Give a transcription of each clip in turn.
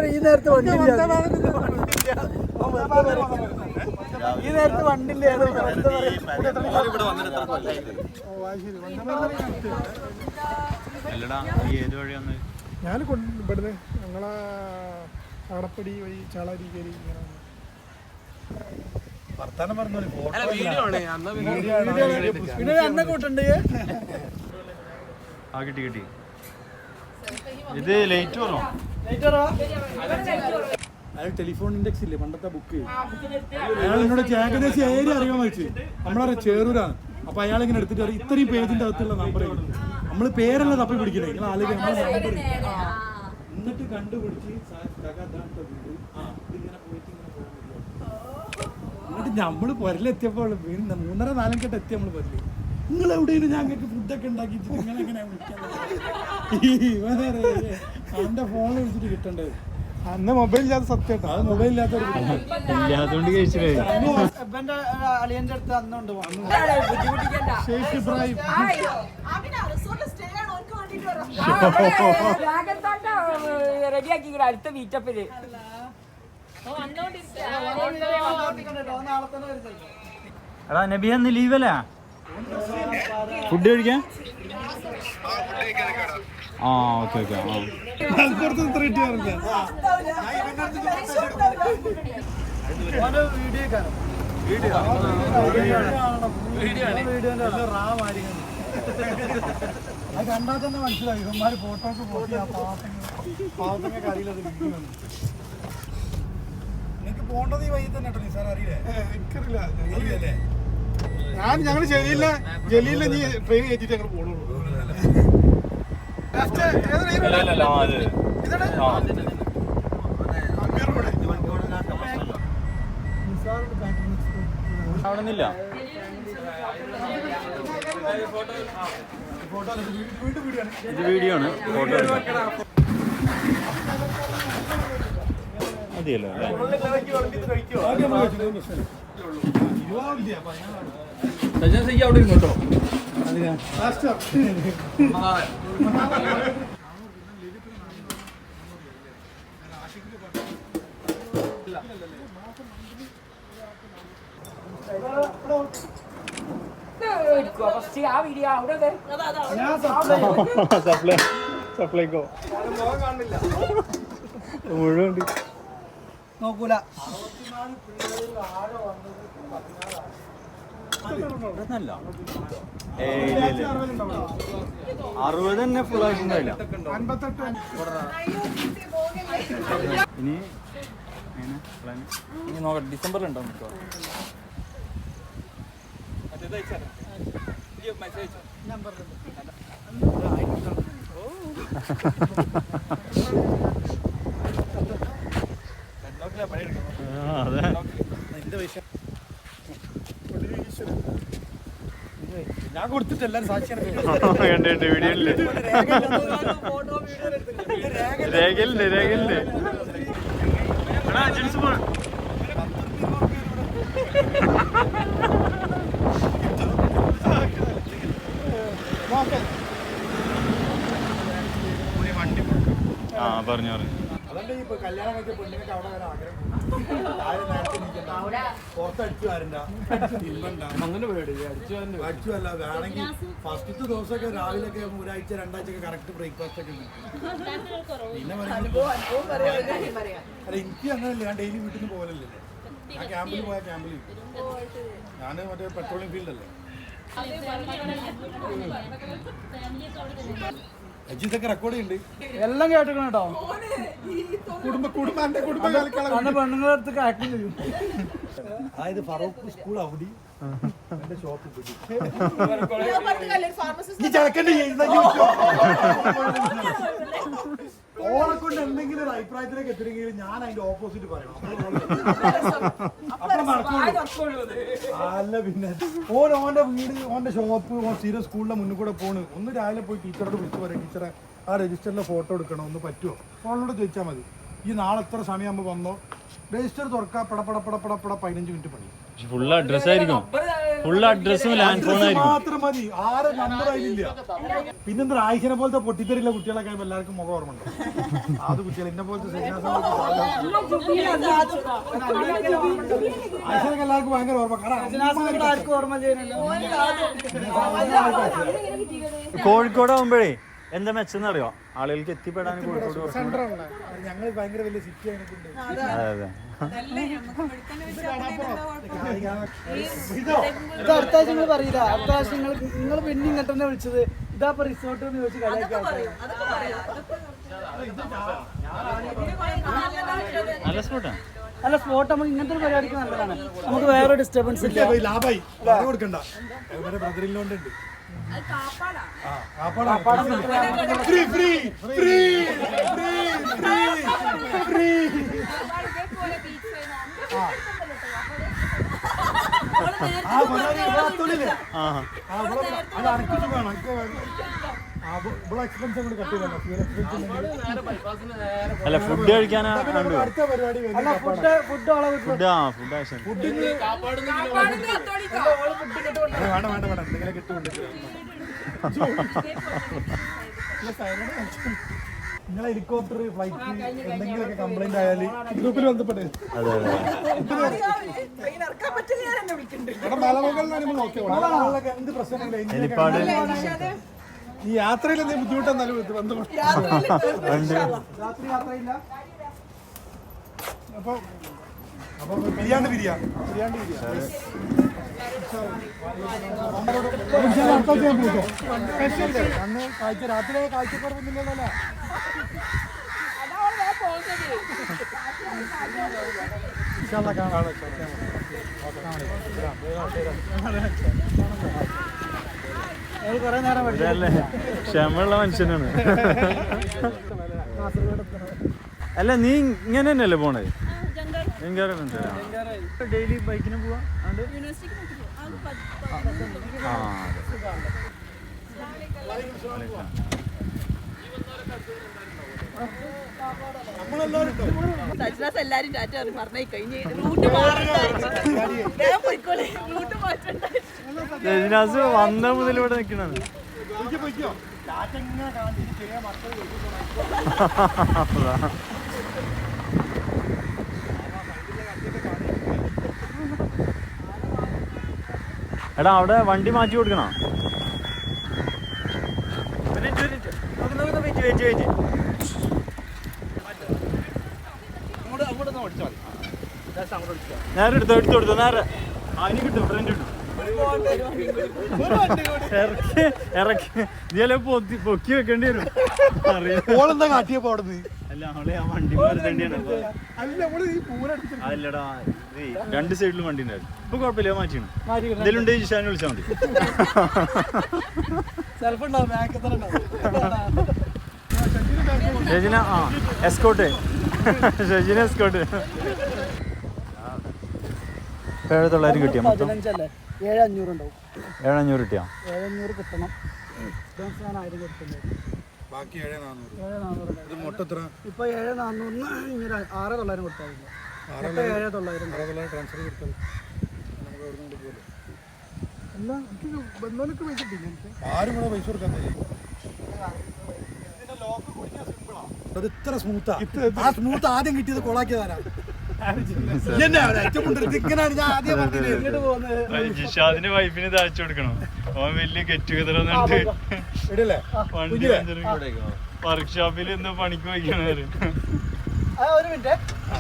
ഈ നേരത്തെ വണ്ടില്ല, ഈ നേരത്തെ വണ്ടില്ല. ഞാൻ ഇവിടുന്ന് ഞങ്ങളെ അടപ്പടി വഴി ചാളാരി കയറി ഇങ്ങനെ വർത്താനം പറഞ്ഞു. അന്ന കൂട്ടുണ്ട്. കിട്ടി കിട്ടി. ഇത് ലേറ്റ് വന്നോ? അയാൾ ടെലിഫോൺ ഇൻഡെക്സ് ഇല്ലേ പണ്ടത്തെ ബുക്ക്, അയാൾ എന്നോട് ഏകദേശം ഏരിയ അറിയാൻ വെച്ച്. നമ്മളറിയാം ചേറൂരാണ്. അപ്പൊ അയാൾ ഇങ്ങനെ എടുത്തിട്ട് പറയും ഇത്രയും പേജിന്റെ അകത്തുള്ള നമ്പർ നമ്മള് പേരല്ല തപ്പി പിടിക്കണേ. നിങ്ങൾ ആലോചിക്കും നമ്മളെ നമ്പർ എന്നിട്ട് കണ്ടുപിടിച്ച് എന്നിട്ട് നമ്മള് പുരലെത്തിയപ്പോൾ 3:30-4 കെട്ട് എത്തി. നമ്മള് പുരല് നിങ്ങൾ എവിടെയാണ് ഞങ്ങൾക്ക് ഫുഡൊക്കെ ഉണ്ടാക്കിയിട്ട് നിങ്ങളെങ്ങനെ വിളിക്കാൻ അവന്റെ ഫോൺ വിളിച്ചിട്ട് കിട്ടണ്ടത്. അന്ന് മൊബൈൽ ഇല്ലാത്ത സത്യം. അത് മൊബൈൽ ഇല്ലാത്തോണ്ട് കഴിച്ചില്ലേ. അളിയന്റെ അടുത്ത് അന്നുണ്ട് റെഡിയാക്കി അടുത്ത മീറ്റപ്പില്. എടാ നബിയ ഇന്ന് ലീവല്ലേ ഫുഡ് കഴിക്കാൻ? ആ ഓക്കെ ഓക്കെ. അത് കണ്ടാൽ തന്നെ മനസ്സിലായി ഇവന്മാര് ഫോട്ടോസ് പോയി ആ പാവത്തങ്ങ അറിയില്ലത്. നിങ്ങൾക്ക് പോകേണ്ടത് ഈ വഴി തന്നെ കേട്ടോ. സാർ അറിയില്ലേ? എനിക്കറിയില്ലേ. ഞങ്ങൾ ജലീല നീ ട്രെയിൻ കയറ്റിട്ട് ഞങ്ങൾ പോകണുള്ളൂ. ആവണമെന്നില്ല. ഇത് വീഡിയോ ആണ്. ഫോട്ടോ മതിയല്ലോ അല്ലേ? അവിടെ ഇരുന്നോട്ടോ. സപ്ലൈക്കോ മുഴുവൻ നോക്കൂല. 60 തന്നെ ഫുൾ ആയിട്ടുണ്ടായില്ല. ഇനി നോക്കട്ടെ ഡിസംബറിലുണ്ടോ? ഞാൻ കൊടുത്തിട്ട് എല്ലാരും സാക്ഷിയാണ്. വീഡിയോയില്ലേ രേഖയിലുണ്ട് രേഖയിലുണ്ട്. ആ പറഞ്ഞു പറഞ്ഞു. അതല്ലേ ഇപ്പൊ കല്യാണം കഴിച്ച പെണ്ണുങ്ങൾക്ക് അവിടെ വരാൻ ആഗ്രഹം. പുറത്തടിച്ചു വരണ്ട, അടിച്ചുവല്ല വേണമെങ്കിൽ ഫസ്റ്റത്തെ ദിവസമൊക്കെ രാവിലെയൊക്കെ 1-2 കറക്റ്റ് ബ്രേക്ക്ഫാസ്റ്റ് ഒക്കെ ഉണ്ട്. പിന്നെ അല്ല എനിക്ക് അങ്ങനല്ല. ഞാൻ ഡെയിലി വീട്ടിൽ നിന്ന് പോകലല്ലേ. ഞാൻ ക്യാമ്പിൽ പോയാൽ ക്യാമ്പിൽ ഞാൻ മറ്റേ പെട്രോളിയം ഫീൽഡല്ലേ. അജിത്തൊക്കെ റെക്കോർഡ് ചെയ്യുന്നുണ്ട്. എല്ലാം കേട്ടിരിക്കണം കേട്ടോ. കുടുംബ പെണ്ണുങ്ങളുടെ അടുത്ത് ആക്ടിങ് ചെയ്യും. അതായത് ഫറൂഖ് സ്കൂൾ അവിടെ എന്റെ ഷോപ്പ് ഓളെ കൊണ്ട് എന്തെങ്കിലും ഒരു അഭിപ്രായത്തിലേക്ക് എത്തിയെങ്കിൽ ഞാൻ അതിന്റെ ഓപ്പോസിറ്റ് പറയണം. അല്ല പിന്നെ ഓന്റെ വീട് ഓന്റെ ഷോപ്പ് സ്ഥിരം സ്കൂളിന്റെ മുന്നിൽ കൂടെ പോണ്. ഒന്ന് രാവിലെ പോയി ടീച്ചറോട് വിളിച്ചു പറയാം, ടീച്ചറെ ആ രജിസ്റ്ററിലെ ഫോട്ടോ എടുക്കണം, ഒന്ന് പറ്റുമോ? ഫോണിനോട് ചോദിച്ചാൽ മതി. ഈ നാളെ എത്ര സമയമാകുമ്പോൾ വന്നോ, രജിസ്റ്റർ തുറക്കാം, പടപട 15 മിനിറ്റ് പണി. ഫുൾ അഡ്രസ് ആയിരിക്കും. ഫുൾ അഡ്രസ്സും ലാൻഡ് ഫോൺ ആയിരിക്കും. മാത്രം മതി, 6 നമ്പർ അതിലില്ല. പിന്നെന്താ ആയിഷനെ പോലത്തെ പൊട്ടിത്തെറിയുള്ള കുട്ടികളൊക്കെ ആകുമ്പോൾ എല്ലാവർക്കും മുഖം ഓർമ്മ ഉണ്ട്. അത് കുട്ടികൾ എന്നെ പോലത്തെ ആയിഷനൊക്കെ എല്ലാവർക്കും ഭയങ്കര ഓർമ്മ. കോഴിക്കോട് ആകുമ്പോഴേ എന്താ മെച്ചം അറിയോ, ആളുകൾക്ക് എത്തിപ്പെടാൻ കോഴിക്കോട് ഞങ്ങൾ ഭയങ്കര വലിയ സിറ്റി ആയിട്ടുണ്ട്. അതെ അതെ. ഇത് അടുത്ത ആഴ്ച നിങ്ങൾ പറയില്ല, അടുത്ത ആഴ്ച നിങ്ങൾ പിന്നെ ഇങ്ങോട്ട് തന്നെ വിളിച്ചത് ഇതാ റിസോർട്ട് എന്ന് ചോദിച്ചു കളിയാക്കി. നല്ല സ്പോട്ടാണ്. അല്ല സ്പോട്ട് നമുക്ക് ഇങ്ങനത്തെ ഒരു പരിപാടിക്ക് നല്ലതാണ്. നമുക്ക് വേറെ ഡിസ്റ്റർബൻസ് ഇല്ല. ലാഭായി കൊടുക്കണ്ട. ബ്രദറിലോണ്ട് അല്ല ഫുഡ് കഴിക്കാനാ കണ്ടു. അല്ല ഫുഡ് ഫുഡ് ആവശ്യം. നിങ്ങളെ ഹെലികോപ്റ്റർ ഫ്ലൈറ്റ് എന്തെങ്കിലുമൊക്കെ കംപ്ലൈന്റ് ആയാൽ ഗ്രൂപ്പിൽ ബന്ധപ്പെട്ട് എന്ത് പ്രശ്നമില്ല. ഈ യാത്രയിൽ എന്തെങ്കിലും ബുദ്ധിമുട്ടെന്നാലും ബന്ധപ്പെട്ടു. രാത്രി യാത്രയില്ല. അപ്പൊ പിരിയാണ്ട് പിരിയാ അന്ന് കാഴ്ച രാത്രി കാഴ്ചക്കുറവൊന്നുമില്ലല്ലോ. കുറെ നേരം ഇതല്ലേ ക്ഷമയുള്ള മനുഷ്യനാണ്. അല്ല നീ ഇങ്ങനെ തന്നെയല്ലേ പോണത്? ഡെയിലി ബൈക്കിന് പോവാ? എല്ലാരും ടാറ്റ പറഞ്ഞു കഴിഞ്ഞ് റൂട്ട് രജനാസ് വന്ന മുതൽ ഇവിടെ നിൽക്കണാണ്. എടാ അവിടെ വണ്ടി മാറ്റി കൊടുക്കണോ? നേരെ എടുത്തു നേരെ അതിന് കിട്ടും, ഫ്രണ്ട് കിട്ടും. ഇറക്കി ഇതല്ലേ പൊക്കി വെക്കേണ്ടി വരും. ഓളെന്താ കാട്ടിയപ്പോ അവിടെ നിന്ന്? അല്ല അവളെ ആ വണ്ടി വരുത്തേണ്ടിയാണ്. അല്ലടാ രണ്ട് സൈഡിലും വണ്ടി ഉണ്ടായിരുന്നു. ഇപ്പൊ കുഴപ്പമില്ല, മാറ്റിയാണ്. എന്തെങ്കിലും ഉണ്ടെങ്കിൽ ജിഷാനെ വിളിച്ചാൽ മതി. ഷെജിന എസ്കോട്ട് ഷെജിന എസ്കോട്ട് 7,900 കിട്ടിയ മൊത്തം 7,500 ഉണ്ടാവും. 7,500 കിട്ടിയാ? 7,500 കിട്ടണം. ഞാൻ 1000 കൊടുക്കുന്നത്. ബാക്കി 7,400. ഇത് മൊത്തം എത്ര? ഇപ്പൊ 7,400 ഇനി 6,900 കൊടുത്താൽ 7,900 ട്രാൻസ്ഫർ കൊടുത്താൽ ബന്ധനൊക്കെ പൈസ ആരും കൂടെ പൈസ കൊടുക്കാൻ അത് ഇത്ര സ്മൂത്താ. ആ സ്മൂത്ത് ആദ്യം കിട്ടിയത് കൊളാക്കിയതാരാ? ജിഷാദിന്റെ വൈഫിന് താഴ്ച കൊടുക്കണം. അവൻ വലിയ ഗെറ്റ് ടുഗദർ വണ്ടി വർക്ക്ഷോപ്പിൽ എന്തോ പണിക്ക് വയ്ക്കണവര്.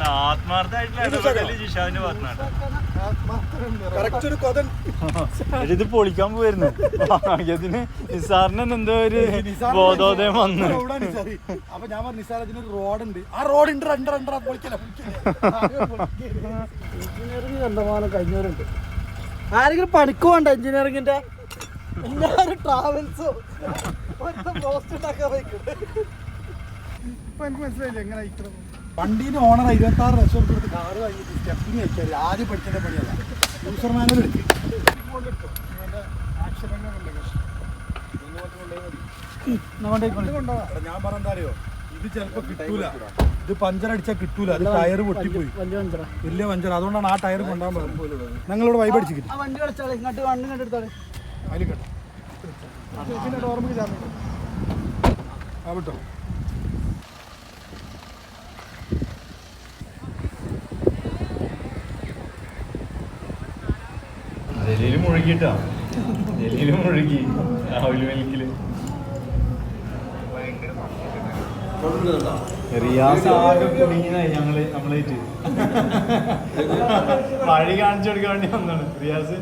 ആത്മാർത്ഥമായിട്ടുള്ള ജിഷാദിന്റെ പറഞ്ഞാണ്. ഇത് പൊളിക്കാൻ പോയിരുന്നു. ഇതിന് നിസാറിന് എന്തോ ഒരു ബോധോദയം വന്നു. അപ്പൊ ഞാൻ പറഞ്ഞു നിസാർ അതിനൊരു റോഡുണ്ട്, ആ റോഡ് ഉണ്ട്, എഞ്ചിനീയറിംഗ് കണ്ടമാനം കഴിഞ്ഞവരുണ്ട്. ആരെങ്കിലും പണിക്ക് വേണ്ട എഞ്ചിനീയറിംഗിന്റെ എല്ലാവരും ട്രാവൽസോ പോസ്റ്റ് ഉണ്ടാക്കാൻ വയ്ക്കും. ഇപ്പൊ എനിക്ക് മനസ്സിലായില്ലേ എങ്ങനെ വണ്ടീന്റെ ഓണർ 26 ലക്ഷം കൊടുത്ത് കാറ് കഴിഞ്ഞിട്ട് സ്റ്റെപ്പിന് വെച്ചാൽ ആദ്യം പഠിക്കേണ്ട പണിയല്ല. യൂസർ മാനുവൽ എടുക്കും. ഞാൻ പറഞ്ഞെന്താ അറിയോ, ഈ ഇത് ചിലപ്പോ കിട്ടൂല, ഇത് പഞ്ചർ അടിച്ചാൽ കിട്ടൂല, അത് ടയർ പൊട്ടിപ്പോയി, വലിയ പഞ്ചർ. അതുകൊണ്ടാണ് ആ ടയർ കൊണ്ടാൻ പറഞ്ഞത്. ഞങ്ങളിവിടെ വൈബ് അടിച്ച് കിട്ടും. ആ വണ്ടി കളിച്ചാളെ ഇങ്ങോട്ട് വണ്ടി കണ്ടെടുത്താളെ. അതിൽ കേട്ടോ ചേച്ചിന്റെ ഡോർമിക്ക് ചേർന്നു ആ വിട്ടോ. ജലീല് മുഴുകിട്ടാ, ജലീല് മുഴുകി രാഹുൽ മിൽക്കില്. റിയാസ് ആകെ കുടുങ്ങിയതായി നമ്മളായിട്ട് വഴി കാണിച്ചു കൊടുക്കാൻ വേണ്ടി വന്നാണ് റിയാസ്.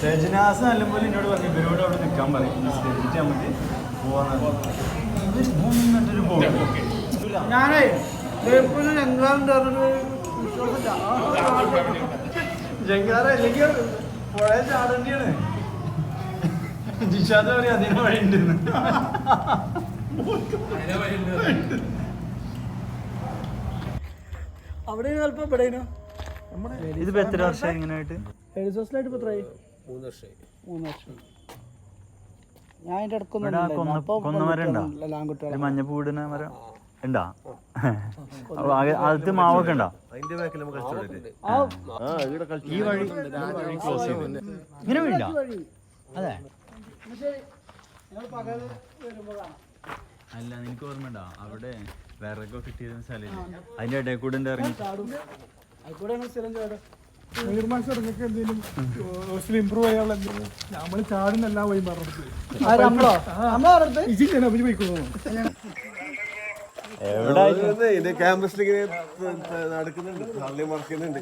രജനാസ് നല്ലപോലെ എന്നോട് പറഞ്ഞു ഇവരോട് അവിടെ നിൽക്കാൻ പറയും, നിസ്കരിച്ചിട്ട് നമുക്ക് പോവാന്നൊരു പോകും. ഞാനേ എപ്പോഴും ഞങ്ങളുണ്ട് വിശ്വാസമില്ല. ജങ്കാറ അല്ലെങ്കിൽ പുഴ ചാടേണ്ടിയാണ്. ജിഷാദ് പറയും അതിന് വഴിയുണ്ടെന്ന്. അവിടെ ചിലപ്പോ ഇവിടെ ഇതിപ്പോ എത്ര വർഷം ഇങ്ങനെയായിട്ട്? എഴുസോസിലായിട്ട് ഇപ്പൊ എത്രയായി? 3 വർഷം. ഞാൻ അതിന്റെ കൊന്നമരം ഉണ്ടോ? മഞ്ഞപ്പൂടിന മരം ഉണ്ടാ? അത് മാവൊക്കെ ഉണ്ടോ? ഈ വഴി ക്ലോസ് ചെയ്ത് ഇങ്ങനെ വീണ്ട? അതെ. അല്ല നിനക്ക് ഓർമ്മയുണ്ടോ അവിടെ വിറകൊക്കെ കിട്ടിയ സ്ഥലം അതിന്റെ ഇടയിൽ കൂടെ ഇറങ്ങി ഇമ്പ്രൂവ് ചെയ്യാനുള്ള നമ്മള് ചാടുന്നെല്ലാം വഴി പറഞ്ഞത് എവിടെ ക്യാമ്പസിൽ നടക്കുന്നുണ്ട്, തള്ളി മറക്കുന്നുണ്ട്.